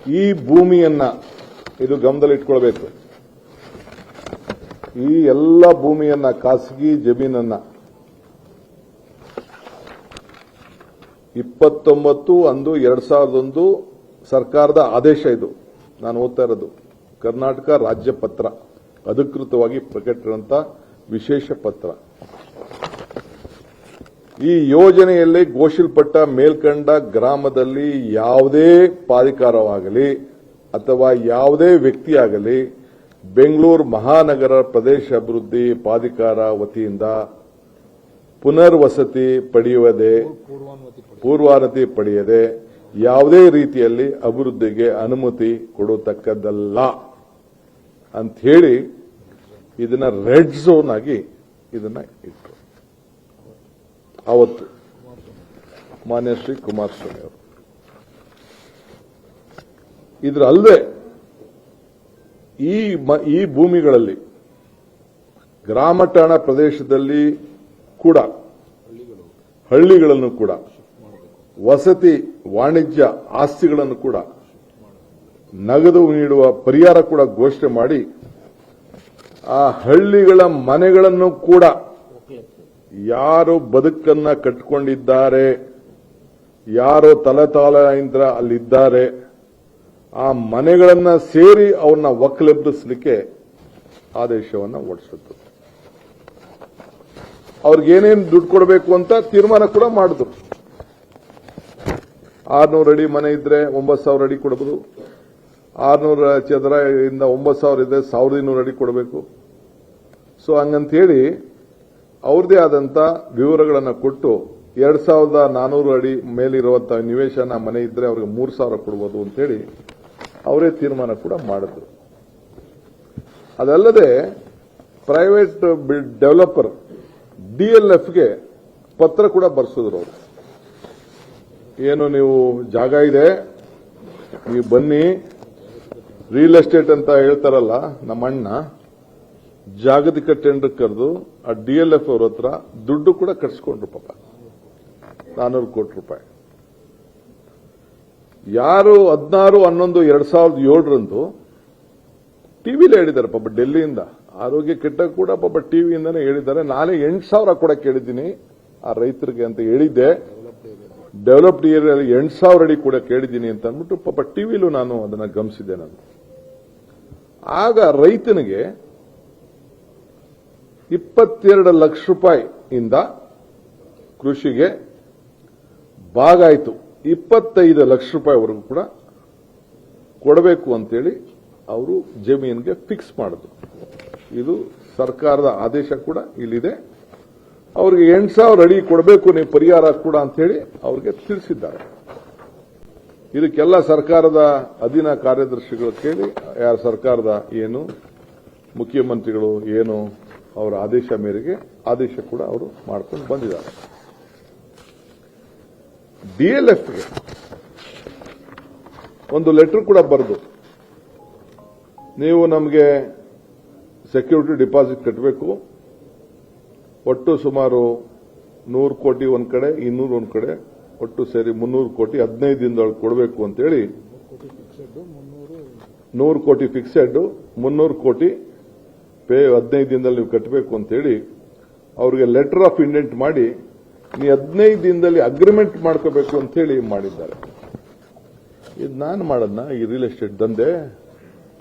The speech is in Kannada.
ಈ ಭೂಮಿಯನ್ನ ಇದು ಗಮನದಲ್ಲಿಟ್ಕೊಳ್ಬೇಕು. ಈ ಎಲ್ಲ ಭೂಮಿಯನ್ನ ಖಾಸಗಿ ಜಮೀನನ್ನ 29/1/2001 ಸರ್ಕಾರದ ಆದೇಶ ಇದು. ನಾನು ಓದ್ತಾ ಇರೋದು ಕರ್ನಾಟಕ ರಾಜ್ಯ ಪತ್ರ, ಅಧಿಕೃತವಾಗಿ ಪ್ರಕಟಿಸಿದಂತ ವಿಶೇಷ ಪತ್ರ. ಈ ಯೋಜನೆಯಲ್ಲಿ ಘೋಷಿಸಲ್ಪಟ್ಟ ಮೇಲ್ಕಂಡ ಗ್ರಾಮದಲ್ಲಿ ಯಾವುದೇ ಪ್ರಾಧಿಕಾರವಾಗಲಿ ಅಥವಾ ಯಾವುದೇ ವ್ಯಕ್ತಿಯಾಗಲಿ ಬೆಂಗಳೂರು ಮಹಾನಗರ ಪ್ರದೇಶ ಅಭಿವೃದ್ಧಿ ಪ್ರಾಧಿಕಾರ ವತಿಯಿಂದ ಪುನರ್ವಸತಿ ಪಡೆಯುವುದೇ ಪೂರ್ವಾನುಮತಿ ಪಡೆಯದೆ ಯಾವುದೇ ರೀತಿಯಲ್ಲಿ ಅಭಿವೃದ್ಧಿಗೆ ಅನುಮತಿ ಕೊಡತಕ್ಕದ್ದಲ್ಲ ಅಂತ ಹೇಳಿ ಇದನ್ನ ರೆಡ್ ಝೋನ್ ಆಗಿ ಇದನ್ನ ಇಟ್ಟರು ಅವತ್ತು ಮಾನ್ಯ ಶ್ರೀ ಕುಮಾರಸ್ವಾಮಿ ಅವರು. ಇದರ ಅಲ್ಲದೆ ಈ ಭೂಮಿಗಳಲ್ಲಿ ಗ್ರಾಮ ಠಾಣಾ ಪ್ರದೇಶದಲ್ಲಿ ಕೂಡ ಹಳ್ಳಿಗಳನ್ನು ಕೂಡ ವಸತಿ ವಾಣಿಜ್ಯ ಆಸ್ತಿಗಳನ್ನು ಕೂಡ ನಗದು ನೀಡುವ ಪರಿಹಾರ ಕೂಡ ಘೋಷಣೆ ಮಾಡಿ ಆ ಹಳ್ಳಿಗಳ ಮನೆಗಳನ್ನು ಕೂಡ ಯಾರು ಬದುಕನ್ನ ಕಟ್ಟಿಕೊಂಡಿದ್ದಾರೆ, ಯಾರು ತಲೆತಾಲೆಯಿಂದ ಅಲ್ಲಿದ್ದಾರೆ, ಆ ಮನೆಗಳನ್ನ ಸೇರಿ ಅವನ್ನ ಒಕ್ಕಲೆಬ್ಬಿಸಲಿಕ್ಕೆ ಆದೇಶವನ್ನು ಹೊರಡಿಸಿತು. ಅವ್ರಿಗೇನೇನು ದುಡ್ಡು ಕೊಡಬೇಕು ಅಂತ ತೀರ್ಮಾನ ಕೂಡ ಮಾಡಿದ್ರು. 600 ಅಡಿ ಮನೆ ಇದ್ರೆ 9,000 ಅಡಿ ಕೊಡಬಹುದು. 600 ಚದರ ಇಂದ 9,000 ಇದ್ರೆ 1,200 ಅಡಿ ಕೊಡಬೇಕು. ಸೊ ಹಂಗಂತ ಹೇಳಿ ಅವ್ರದೇ ಆದಂತ ವಿವರಗಳನ್ನು ಕೊಟ್ಟು 2,400 ಅಡಿ ಮೇಲಿರುವಂತಹ ನಿವೇಶನ ಮನೆ ಇದ್ರೆ ಅವ್ರಿಗೆ 3,000 ಕೊಡಬಹುದು ಅಂತ ಹೇಳಿ ಅವರೇ ತೀರ್ಮಾನ ಕೂಡ ಮಾಡಿದ್ರು. ಅದಲ್ಲದೆ ಪ್ರೈವೇಟ್ ಡೆವಲಪರ್ ಡಿಎಲ್ಎಫ್ಗೆ ಪತ್ರ ಕೂಡ ಬರ್ಸಿದ್ರು. ಅವರು ಏನು ನೀವು ಜಾಗ ಇದೆ, ನೀವು ಬನ್ನಿ, ರಿಯಲ್ ಎಸ್ಟೇಟ್ ಅಂತ ಹೇಳ್ತಾರಲ್ಲ ನಮ್ಮ ಅಣ್ಣ, ಜಾಗತಿಕ ಟೆಂಡರ್ ಕರೆದು ಆ ಡಿಎಲ್ಎಫ್ ಅವ್ರ ಹತ್ರ ದುಡ್ಡು ಕೂಡ ಕಟ್ಸ್ಕೊಂಡ್ರು ಪಾಪ, 400 ಕೋಟಿ ರೂಪಾಯಿ. ಯಾರು 16/11/2007 ಟಿವಿಲಿ ಹೇಳಿದ್ದಾರೆ ಪಾಪ, ಡೆಲ್ಲಿಯಿಂದ ಆರೋಗ್ಯ ಕೆಟ್ಟ ಕೂಡ ಪಾಪ ಟಿವಿಯಿಂದಾನೇ ಹೇಳಿದ್ದಾರೆ. ನಾಳೆ 8,000 ಕೂಡ ಕೇಳಿದ್ದೀನಿ ಆ ರೈತರಿಗೆ ಅಂತ ಹೇಳಿದ್ದೆ. ಡೆವಲಪ್ಡ್ ಏರಿಯಾದಲ್ಲಿ 8,000 ಅಡಿ ಕೂಡ ಕೇಳಿದ್ದೀನಿ ಅಂತ ಅಂದ್ಬಿಟ್ಟು ಪಾಪ ಟಿವಿಲೂ ನಾನು ಅದನ್ನ ಗಮನಿಸಿದ್ದೆ. ನಾನು ಆಗ ರೈತನಿಗೆ 22 ಲಕ್ಷ ರೂಪಾಯಿಯಿಂದ ಕೃಷಿಗೆ ಭಾಗಾಯಿತು 25 ಲಕ್ಷ ರೂಪಾಯಿವರೆಗೂ ಕೂಡ ಕೊಡಬೇಕು ಅಂತೇಳಿ ಅವರು ಜಮೀನಿಗೆ ಫಿಕ್ಸ್ ಮಾಡಿದ್ರು. ಇದು ಸರ್ಕಾರದ ಆದೇಶ ಕೂಡ ಇಲ್ಲಿದೆ. ಅವ್ರಿಗೆ 8,000 ಅಡಿ ಕೊಡಬೇಕು ನೀವು ಪರಿಹಾರ ಕೂಡ ಅಂತ ಹೇಳಿ ಅವ್ರಿಗೆ ತಿಳಿಸಿದ್ದಾರೆ. ಇದಕ್ಕೆಲ್ಲ ಸರ್ಕಾರದ ಅಧೀನ ಕಾರ್ಯದರ್ಶಿಗಳು ಕೇಳಿ ಯಾರ ಸರ್ಕಾರದ ಏನು ಮುಖ್ಯಮಂತ್ರಿಗಳು ಏನು ಅವರ ಆದೇಶ ಮೇರೆಗೆ ಆದೇಶ ಕೂಡ ಅವರು ಮಾಡ್ಕೊಂಡು ಬಂದಿದ್ದಾರೆ. ಡಿಎಲ್ಎಫ್ಗೆ ಒಂದು ಲೆಟರ್ ಕೂಡ ಬರೆದು ನೀವು ನಮಗೆ ಸೆಕ್ಯೂರಿಟಿ ಡಿಪಾಸಿಟ್ ಕಟ್ಟಬೇಕು, ಒಟ್ಟು ಸುಮಾರು 100 ಕೋಟಿ ಒಂದ್ ಕಡೆ 200 ಒಂದ್ ಕಡೆ, ಒಟ್ಟು ಸೇರಿ 300 ಕೋಟಿ 15 ದಿನದೊಳಗೆ ಕೊಡಬೇಕು ಅಂತೇಳಿ 100 ಕೋಟಿ ಫಿಕ್ಸೆಡ್ 300 ಕೋಟಿ ಪೇ 15 ದಿನದಲ್ಲಿ ನೀವು ಕಟ್ಟಬೇಕು ಅಂತೇಳಿ ಅವ್ರಿಗೆ ಲೆಟರ್ ಆಫ್ ಇಂಡೆಂಟ್ ಮಾಡಿ ನೀ 15 ದಿನದಲ್ಲಿ ಅಗ್ರಿಮೆಂಟ್ ಮಾಡ್ಕೋಬೇಕು ಅಂತ ಹೇಳಿ ಮಾಡಿದ್ದಾರೆ. ಇದು ನಾನು ಮಾಡೋದ್ನ ಈ ರಿಯಲ್ ಎಸ್ಟೇಟ್ ದಂಧೆ